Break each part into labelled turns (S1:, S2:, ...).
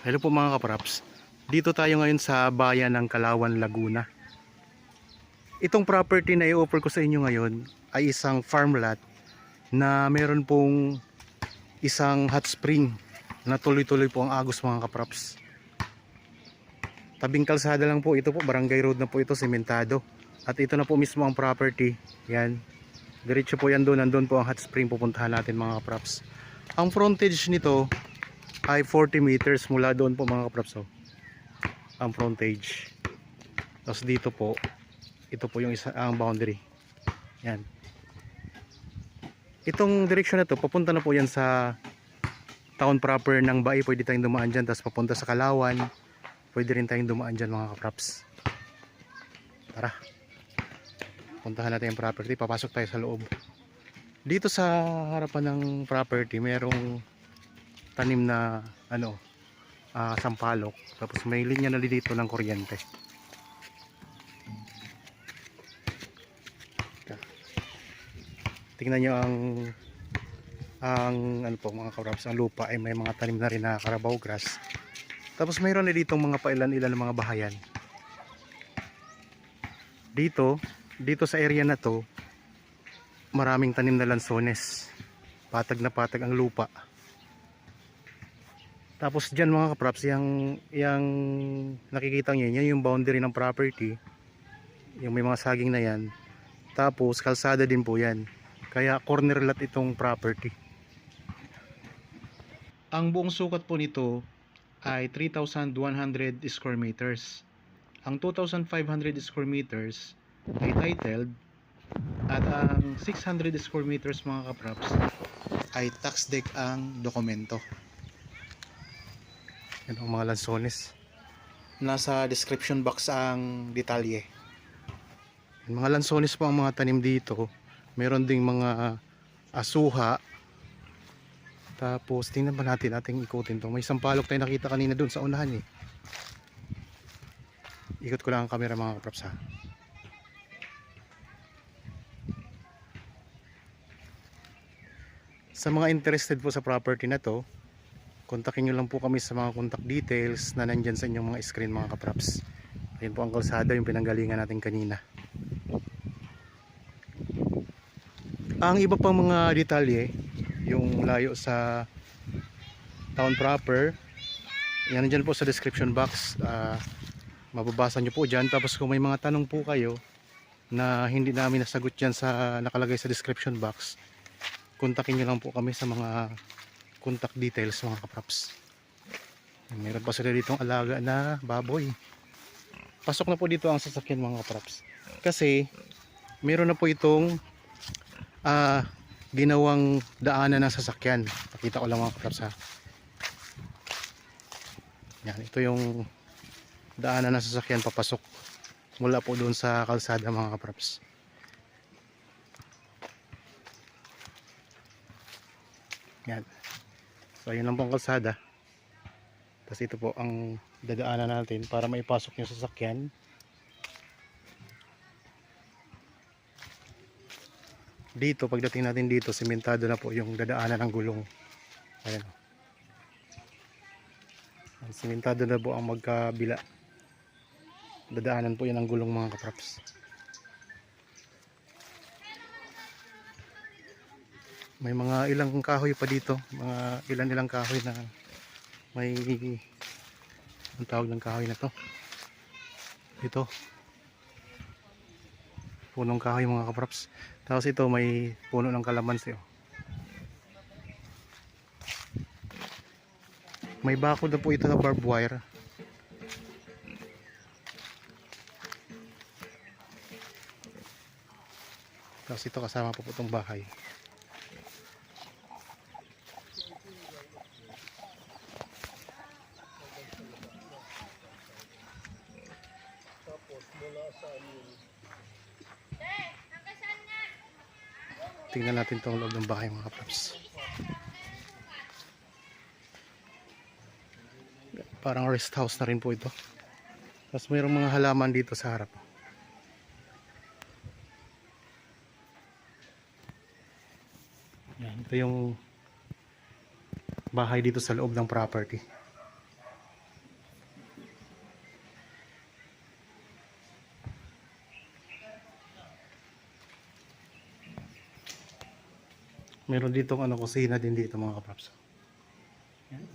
S1: Hello po mga kapraps. Dito tayo ngayon sa bayan ng Kalawan, Laguna. Itong property na i-offer ko sa inyo ngayon ay isang farm lot na meron pong isang hot spring na tuloy-tuloy po ang agos mga kapraps. Tabing kalsada lang po ito po, barangay road na po ito, sementado. At ito na po mismo ang property. Yan. Diretso po yan doon, nandun po ang hot spring pupuntahan natin mga kapraps. Ang frontage nito ay 40 meters mula doon po mga kapraps. Ang frontage. Tapos dito po, ito po yung isa, ang boundary. Yan. Itong direksyon na to, papunta na po yan sa town proper ng Bai. Pwede tayong dumaan dyan. Tapos papunta sa Kalawan. Pwede rin tayong dumaan dyan mga kapraps. Tara. Puntahan natin yung property. Papasok tayo sa loob. Dito sa harapan ng property, merong tanim na sampalok. Tapos may linya na dito ng kuryente. Tingnan nyo ang ano po mga kapraps, ang lupa ay may mga tanim na rin na Carabao grass. Tapos mayroon na ditong mga pailan-ilan ng mga bahayan. Dito sa area na to, maraming tanim na lansones. Patag na patag ang lupa. Tapos dyan mga kapraps, yung nakikita nyo, yan yung boundary ng property. Yung may mga saging na yan. Tapos kalsada din po yan. Kaya corner lot itong property. Ang buong sukat po nito ay 3,100 square meters. Ang 2,500 square meters ay titled. At ang 600 square meters mga kapraps ay tax deed ang dokumento. Yan ang mga lansones. Nasa description box ang detalye. Yung mga lansones po ang mga tanim dito. Meron ding mga asuha. Tapos tingnan pa natin, ating ikutin to. May sampalok tayo nakita kanina dun sa unahan eh. Ikot ko lang ang camera mga kapraps ha. Sa mga interested po sa property na to, kontakin nyo lang po kami sa mga contact details na nandyan sa inyong mga screen mga kapraps. Ayun po ang kalsada, yung pinanggalingan natin kanina. Ang iba pang mga detalye, yung layo sa town proper, yan nandyan po sa description box. Mababasa nyo po dyan. Tapos kung may mga tanong po kayo na hindi namin nasagot dyan sa nakalagay sa description box, kontakin nyo lang po kami sa mga contact details mga kapraps. Meron pa sila ditong alaga na baboy. Pasok na po dito ang sasakyan mga kapraps. Kasi meron na po itong ginawang daanan ng sasakyan. Pakita ko lang mga kapraps ha. Yan, ito yung daanan ng sasakyan papasok mula po doon sa kalsada mga kapraps. Yan. So yun lang pong kalsada. Tapos ito po ang dadaanan natin para maipasok yung sasakyan. Dito, pagdating natin dito, sementado na po yung dadaanan ng gulong. Ayan. Sementado na po ang magkabila. Dadaanan po yan ang gulong mga kapraps. May mga ilang kahoy pa dito. Mga ilang kahoy na may ang tawag ng kahoy na to. Ito. Punong kahoy mga kapraps. Tapos ito may puno ng kalamansi oh. May bakod na po ito na barbed wire. Tapos ito kasama po itong bahay. Tingnan natin itong loob ng bahay mga kapraps. Parang rest house na rin po ito. Tapos mayroong mga halaman dito sa harap. Yan, ito yung bahay dito sa loob ng property. Meron dito ano, kusina din dito mga kapraps. Yan.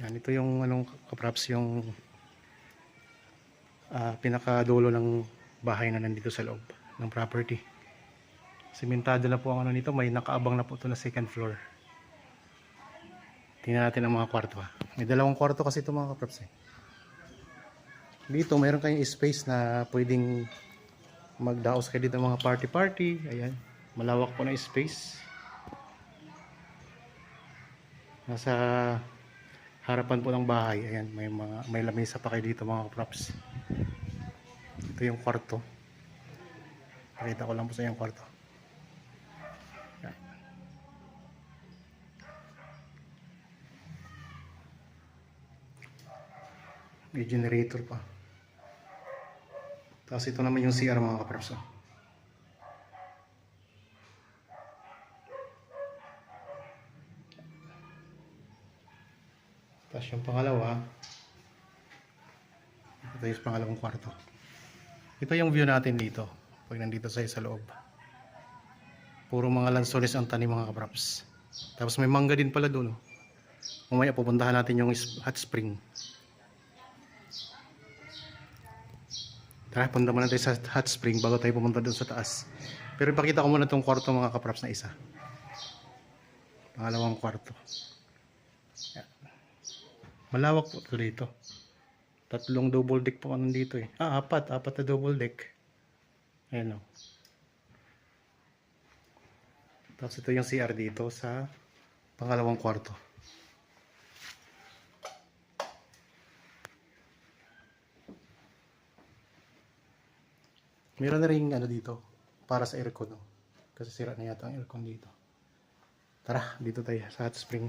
S1: Yan, ito yung anong kapraps, yung pinakadulo ng bahay na nandito sa loob ng property. Simentado na po ang ano nito, may nakaabang na po ito na second floor. Tingnan natin ang mga kwarto ha. May dalawang kwarto kasi ito mga kapraps eh. Dito mayroon kayong space na pwedeng magdaos kayo dito mga party. Ayan, malawak po na space. Nasa harapan po ng bahay. Ayan, may lamesa pa kayo dito mga kapraps. Ito yung kwarto. Pakita ko lang po sa yung kwarto. Ayan. May generator pa. Tapos ito naman yung CR mga kapraps. Tapos yung pangalawa, ito yung pangalawang kwarto. Ito yung view natin dito pag nandito sa loob. Puro mga lansones ang tanim mga kapraps. Tapos may mangga din pala doon. Mamaya pupuntahan natin yung hot spring. Tara, punta muna tayo sa hot spring bago tayo pumunta doon sa taas. Pero ipakita ko muna itong kwarto mga kapraps na isa. Pangalawang kwarto. Yan. Malawak po ito dito. 3 double deck po nandito eh. Apat na double deck. Ayan o. Tapos ito yung CR dito sa pangalawang kwarto. Meron na rin ano dito para sa aircon. Kasi sira na yata ang aircon dito. Tara, dito tayo sa hot spring.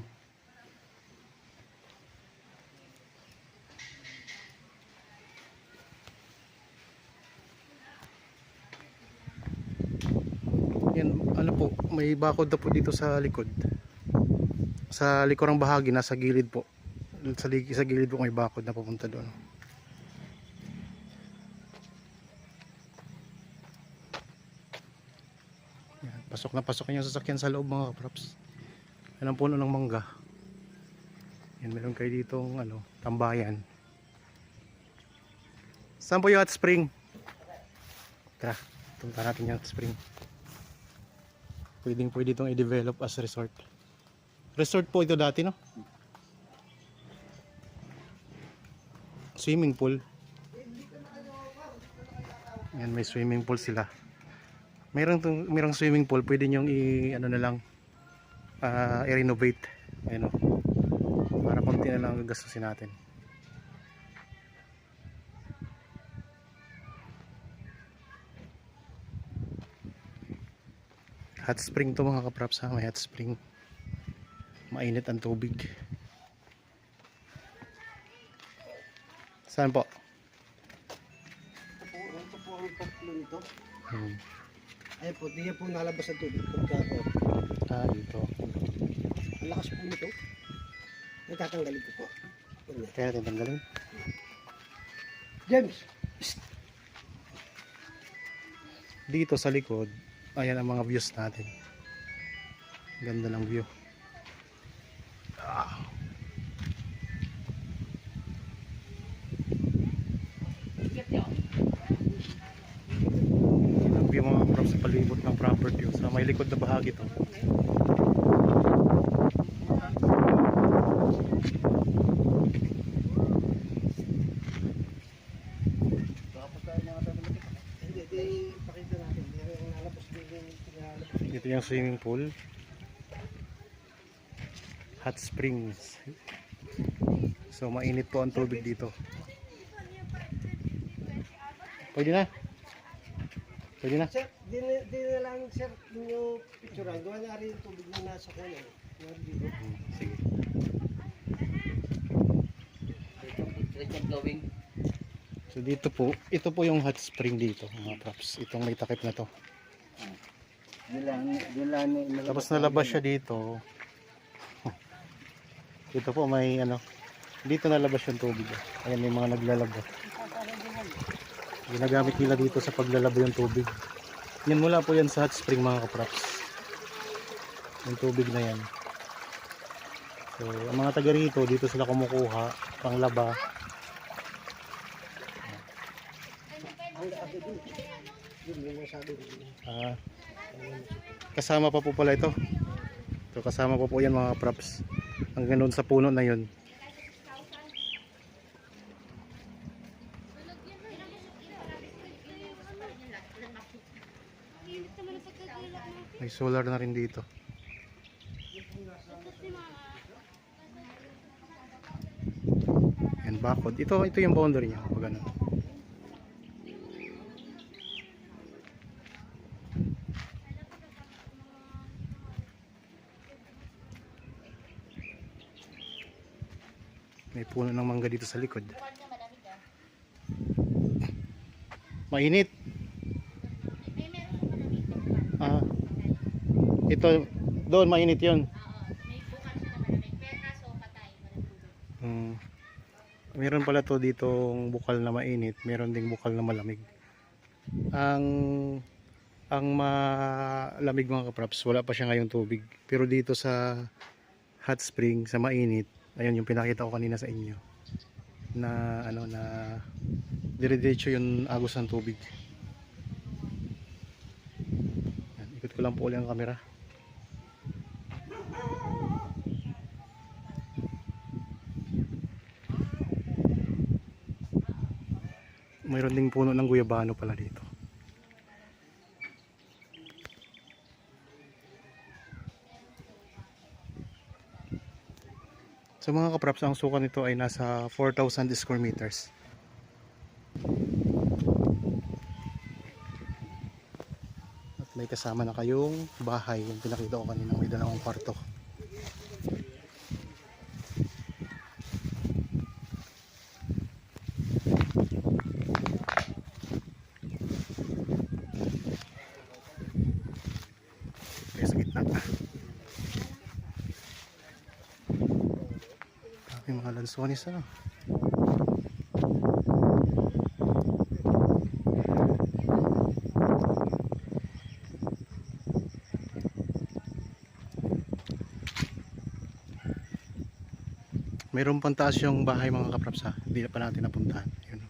S1: Yan, ano po, may bakod na po dito sa likod. Sa likurang bahagi, nasa gilid po. Sa gilid po may bakod na pupunta doon. Yan, pasok na pasok yung sasakyan sa loob mga kapraps. Yan ang puno ng mangga. Yan, meron kayo ditong ano, tambayan. Saan po yung hot spring? Tara, punta natin yung hot spring. Pwede itong i-develop as resort. Resort po ito dati, no? Swimming pool. Yan, may swimming pool sila. Mayroong swimming pool, pwede nyong ano na lang, i-renovate. Ayan, no? Para konti na lang ang gastusin natin. Hot spring to mga kapraps ha, may hot spring. Mainit ang tubig. Saan po?
S2: Ito po ang tatlo nito. Ay po, di po nalabas ang tubig.
S1: Dito.
S2: Ang lakas po nito. Natatanggalin ko po.
S1: Kaya tanggalin.
S2: James!
S1: Dito sa likod, ayan ang mga views natin. Ganda ng view. Ang view mga kapraps sa palibot ng property. Sa may likod na bahagi to. Dito yung swimming pool. Hot springs. So mainit po ang tubig dito. Pwede na? Pwede na?
S2: Sir, di na lang sir yung picturean. Gawa na rin yung tubig na nasa kuno.
S1: Sige. So dito po, ito po yung hot spring dito mga props. Itong may takip na to. Tapos nalabas siya dito. Dito po may ano, dito nalabas yung tubig. Ayan, may mga naglalaba. Ginagamit nila dito sa paglalaba yung tubig. Yan mula po yan sa hot spring mga kapraps. Yung tubig na yan. So, ang mga taga rito, dito sila kumukuha, panglaba.
S2: Ang dami din. Yun yung masabi.
S1: Kasama pa po pala ito. So, kasama pa po yan mga kapraps. Hanggang doon sa puno na yun. May solar na rin dito. Yan, bakod. Ito yung boundary niya. Pag ano. May puno ng mangga dito sa likod. Mainit. Ito, doon mainit yun. Meron pala to ditong bukal na mainit, meron ding bukal na malamig. Ang malamig mga kapraps, wala pa siya ngayong tubig. Pero dito sa hot spring, sa mainit, ayun yung pinakita ko kanina sa inyo. Na ano na dire-diretso yung agos ng tubig. Yan, ikot ko lang po ulit ang camera. Mayroon ding puno ng guyabano pala dito. Sa mga kapraps, ang sukat nito ay nasa 4,000 square meters. At may kasama na kayong bahay, yung pinakita ko kanina, may dalawang kwarto. Kaya sa gitna. May mga lansones ano. Mayroon pang taas yung bahay mga kapraps ha. Hindi na pa natin napuntahan. Yun.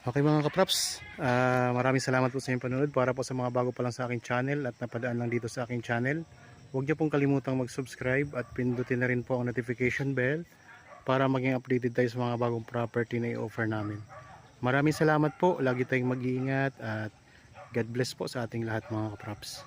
S1: Okay mga kapraps, maraming salamat po sa inyong panonood. Para po sa mga bago pa lang sa aking channel at napadaan lang dito sa aking channel, huwag niyo pong kalimutang mag-subscribe at pindutin na rin po ang notification bell para maging updated tayo sa mga bagong property na i-offer namin. Maraming salamat po, lagi tayong mag-iingat at God bless po sa ating lahat mga kapraps.